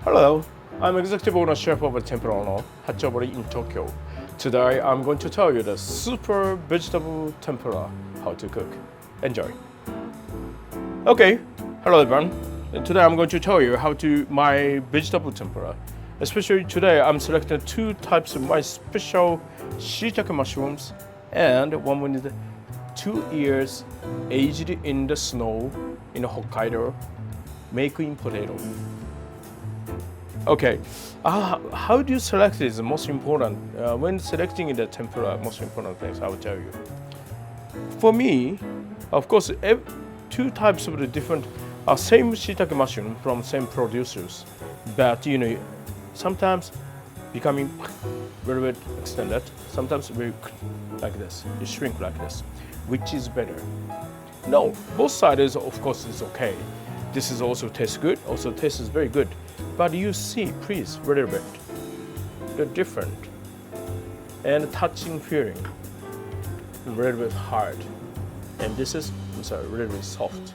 Hello, I'm Executive Owner Chef of Tempura Ono, Hatchobori in Tokyo. Today I'm going to tell you the super vegetable tempura, how to cook. Enjoy. Okay, hello everyone. Today I'm going to tell you how to my vegetable tempura. Especially today I'm selecting two types of my special shiitake mushrooms and one with 2 years aged in the snow in Hokkaido, making potato. Okay, how do you select this? The most important when selecting the tempura, most important things I will tell you. For me, of course, two types of the different same shiitake mushroom from same producers, but sometimes becoming very bit extended, sometimes very like this, you shrink like this, which is better? No, both sides of course is okay. This is also tastes good, also tastes very good. But you see, please, a little bit, the different and touching feeling, a little bit hard, and this is a little bit soft.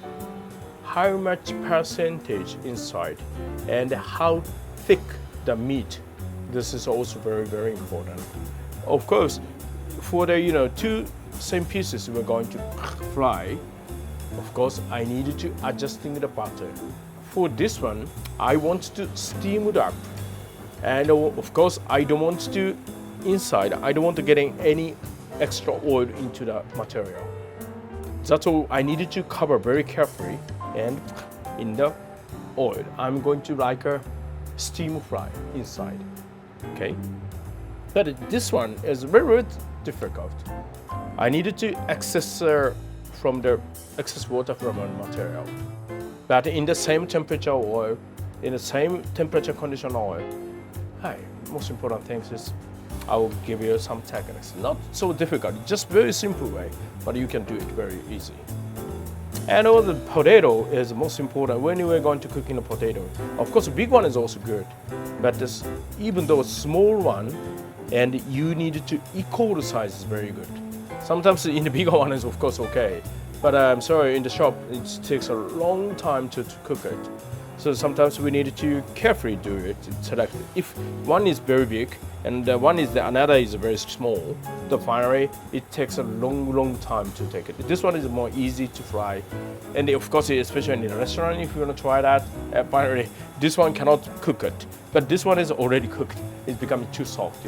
How much percentage inside and how thick the meat, this is also very, very important. Of course, for the two same pieces we're going to fry, of course, I needed to adjusting the butter. For this one, I want to steam it up, and of course, I don't want to inside. I don't want to getting any extra oil into the material. That's all. I needed to cover very carefully, and in the oil, I'm going to like a steam fry inside. Okay, but this one is very, very difficult. I needed to access from the excess water from the material. But in the same temperature oil, in the same temperature condition oil, most important thing is I will give you some techniques. Not so difficult, just very simple way, but you can do it very easy. And all the potato is most important when you are going to cook in a potato. Of course, a big one is also good, but this, even though a small one, and you need to equal the size is very good. Sometimes in the bigger one is of course okay. But I'm sorry, in the shop, it takes a long time to cook it. So sometimes we need to carefully do it, select it. If one is very big and another is very small, then finally it takes a long time to take it. This one is more easy to fry. And of course, especially in a restaurant, if you want to try that, finally, this one cannot cook it. But this one is already cooked. It's becoming too soft,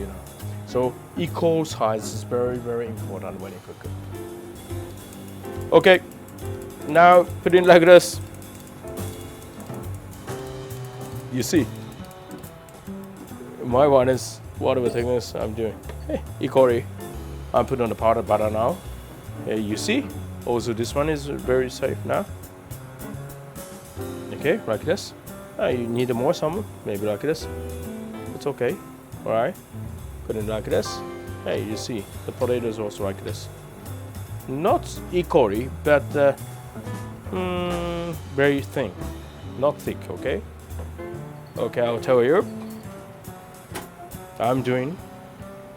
So equal size is very, very important when you cook it. Okay, now put in like this. You see, my one is whatever thickness I'm doing. Equally, I'm putting on the powder butter now. You see, also this one is very safe now. Okay, like this. You need more some, maybe like this. It's okay. All right, put it like this. You see, the potato is also like this. Not equally, but very thin, not thick, okay? Okay, I'll tell you. I'm doing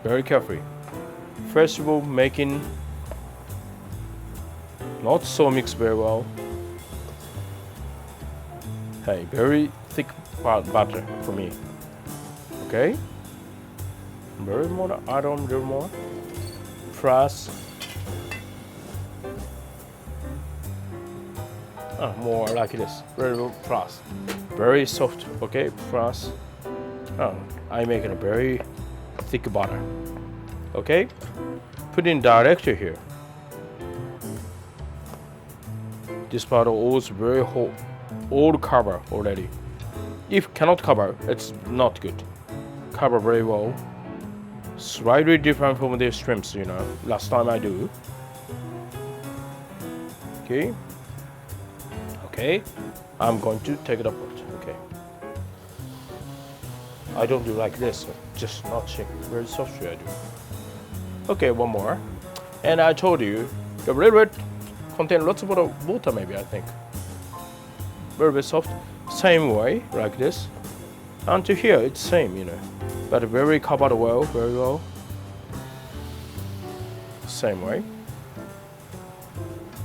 very carefully. First of all, making not so mixed very well. Very thick butter for me. Okay? Very more, add on a little more. Plus, more like this, very plus, very soft, okay, plus, I make it a very thick butter, okay, put in directly here. This butter is very whole, all cover already. If cannot cover, it's not good. Cover very well, slightly different from the shrimps, last time I do. Okay, I'm going to take it apart. Okay, I don't do like this, just not shake, very softly I do. Okay, one more, and I told you the red contain lots of water, maybe I think. Very soft, same way like this. Until here it's same, but very covered well, very well. Same way.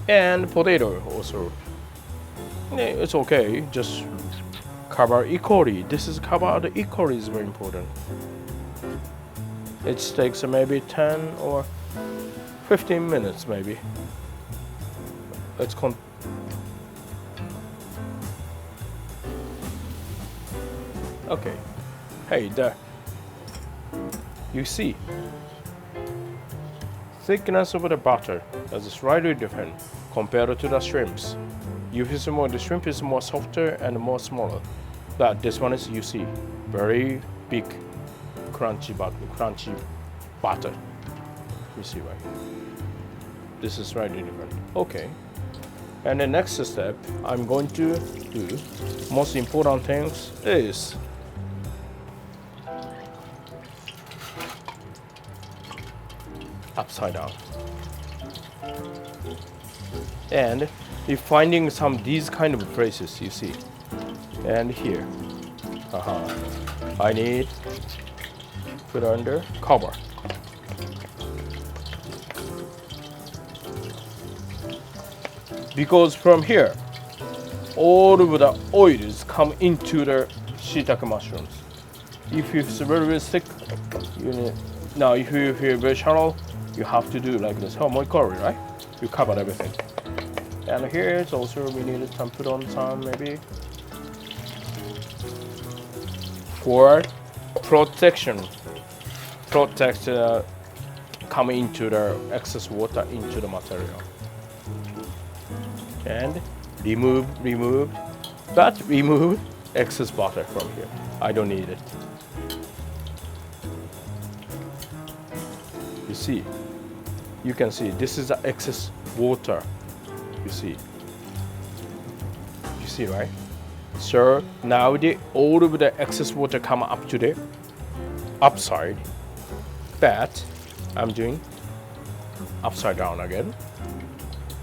And potato also. It's okay, just Cover equally. This is cover the equally is very important. It takes maybe 10 or 15 minutes maybe. Let's okay. Hey there. You see, thickness of the butter is slightly different compared to the shrimps. The shrimp is more softer and more smaller, but this one is, you see, very big crunchy butter. You see, right? This is slightly different. Okay. And the next step I'm going to do, most important things is upside down. And if finding these kind of places, you see, and here, I need put under cover. Because from here, all of the oils come into the shiitake mushrooms. If it's very, very thick, you need, now if you're very shallow, you have to do like this. More curry, right? You cover everything. And here it's also we need to put on some maybe for protection. Protect come into the excess water into the material. And remove excess butter from here. I don't need it. You see, you can see this is the excess water. You see, right? So now all of the excess water come up to the upside. But I'm doing upside down again.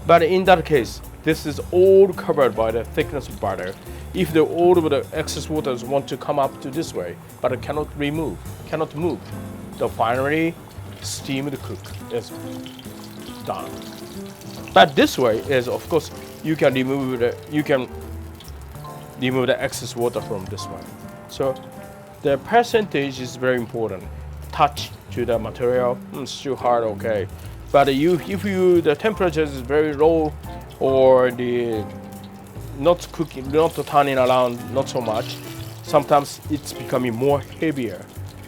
But in that case, this is all covered by the thickness of butter. If all of the excess waters want to come up to this way, but it cannot move, the finally steamed cook is done. But this way is, of course, you can remove the excess water from this one. So the percentage is very important. Touch to the material, it's too hard, okay. But if the temperature is very low, or the not cooking, not turning around, not so much, sometimes it's becoming more heavier.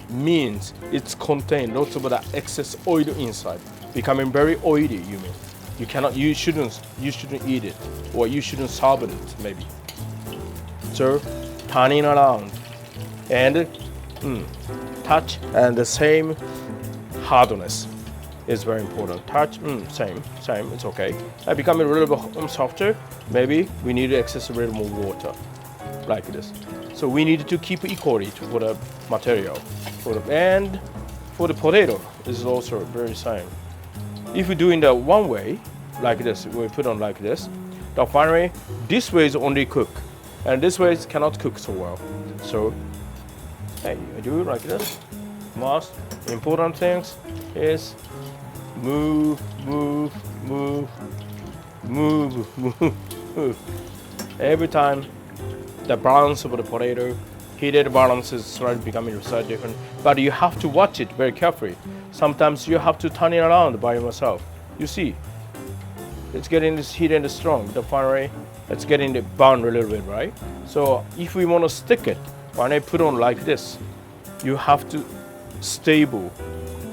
Means it's contained lots of the excess oil inside, becoming very oily. You mean you shouldn't eat it, or you shouldn't serve it maybe. So turning around and touch, and the same hardness is very important. Touch, same, it's okay. Becoming a little bit softer, maybe we need to access a little more water, like this. So we need to keep equally for the material. And for the potato, this is also very same. If we're doing the one way, like this, we put on like this, the finally, this way is only cook, and this way it cannot cook so well. So, hey, I do it like this. Most important things is move. Every time the balance of the potato, heated balance is slightly becoming slightly different. But you have to watch it very carefully. Sometimes you have to turn it around by yourself. You see, it's getting this heat and strong. The finally, it's getting the burn a little bit, right? So if we want to stick it, when I put on like this, you have to stable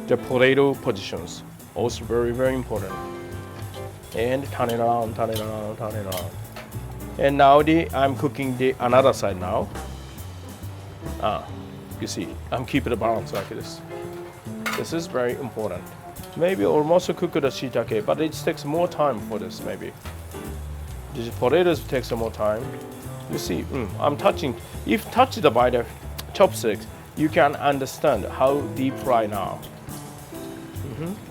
the potato positions. Also very, very important. And turn it around. And now I'm cooking the another side now. You see, I'm keeping the balance like this. This is very important. Maybe almost cook the shiitake, but it takes more time for this maybe. The potatoes takes more time. You see, I'm touching. If touched by the chopsticks, you can understand how deep fry now.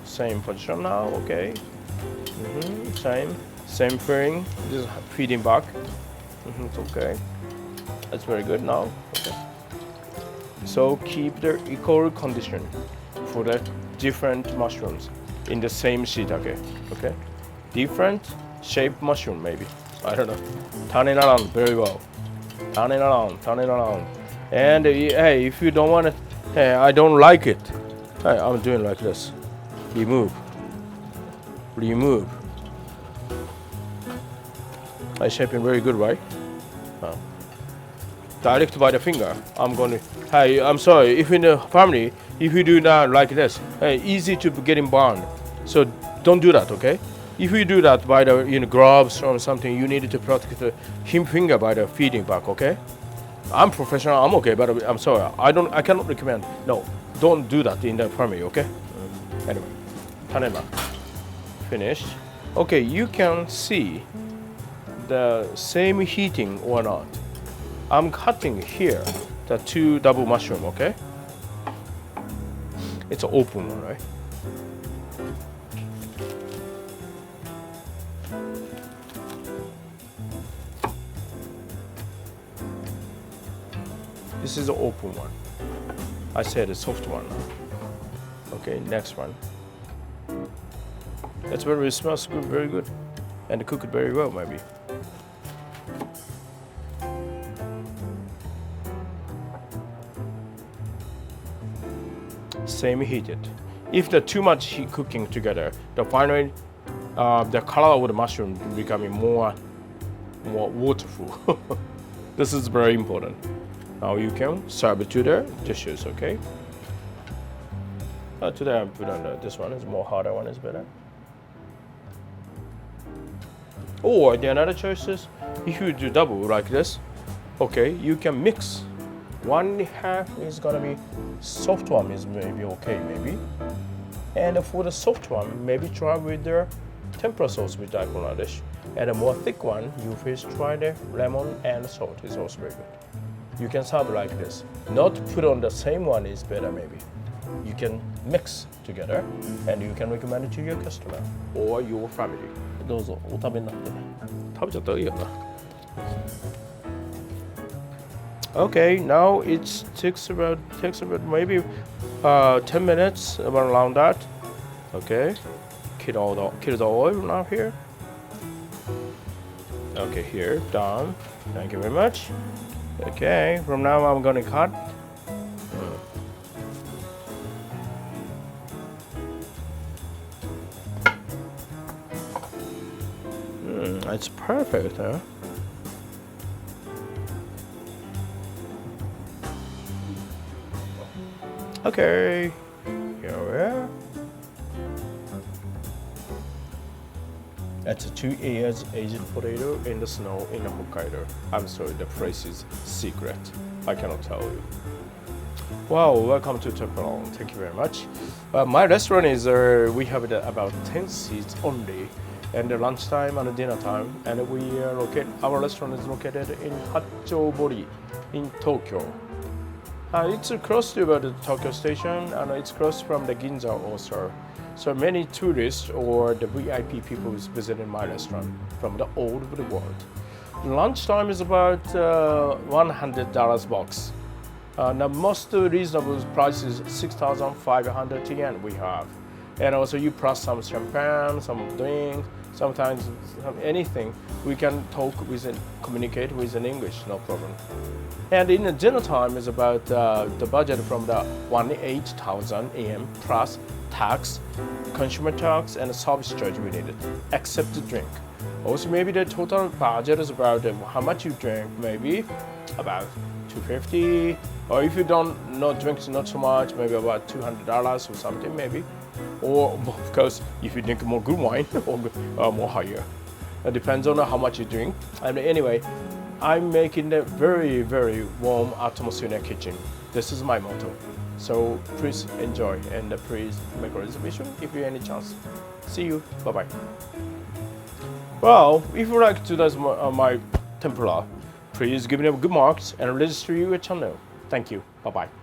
Same position now, okay. Same thing. Just feeding back. It's okay. That's very good now. Okay. So keep the equal condition for the different mushrooms in the same shiitake. Okay. Different shape mushroom maybe. I don't know. Turn it around very well. turn it around, turn it around. And hey, if you don't want it, hey, I don't like it. Hey, I'm doing like this. Remove. Remove. I shaping very good, right? Direct by the finger. I'm going to. Hey, I'm sorry. If in the family, if you do that like this, hey, easy to getting burned. So don't do that, okay? If you do that by the gloves or something, you need to protect the finger by the feeding back, okay? I'm professional. I'm okay, but I'm sorry. I cannot recommend. No, don't do that in the family, okay? Anyway, tanema. Finished. Okay, you can see the same heating or not. I'm cutting here the 2 double mushroom, okay? It's an open one, right? This is an open one. I said a soft one. Okay, next one. That's very, it smells good, very good. And cook it very well, maybe. Same heated. If the too much heat cooking together, the finally the color of the mushroom becoming more waterful. This is very important. Now you can serve it to the dishes, okay? Today I put on this one. It's more harder one is better. Or the another choice is if you do double like this, okay, you can mix. 1/2 is gonna be soft one is maybe okay, maybe. And for the soft one, maybe try with the tempura sauce with daikon radish. And a more thick one, you first try the lemon and salt. It's also very good. You can serve like this. Not put on the same one is better maybe. You can mix together and you can recommend it to your customer or your family. どうぞお食べになってね。食べちゃったらいいよな。Okay, now it takes about maybe 10 minutes around that. Okay, kill the oil now here. Okay, here done. Thank you very much. Okay, from now I'm gonna cut. It's perfect, huh? Okay, here we are. It's 2 years aged potato in the snow in Hokkaido. I'm sorry, the place is secret. I cannot tell you. Wow, welcome to Tempura Ono. Thank you very much. My restaurant is, we have about 10 seats only. And the lunchtime and the dinner time. And our restaurant is located in Hatchobori in Tokyo. It's close to the Tokyo station and it's close from the Ginza also. So many tourists or the VIP people is visiting my restaurant from the all over the world. Lunchtime is about $100 box. The most reasonable price is 6,500 yen we have. And also you plus some champagne, some drink, sometimes anything. We can talk with and communicate with in English, no problem. And in the dinner time is about the budget from the 18,000 yen plus tax, consumer tax, and service charge we needed, except the drink. Also, maybe the total budget is about how much you drink, maybe about $250, or if you don't drink not so much, maybe about $200 or something, maybe. Or of course, if you drink more good wine, or more higher. It depends on how much you drink. And anyway, I'm making a very, very warm atmosphere in the kitchen. This is my motto. So please enjoy and please make a reservation if you have any chance. See you. Bye-bye. Well, if you like to do my tempura, please give me a good marks and register your channel. Thank you. Bye-bye.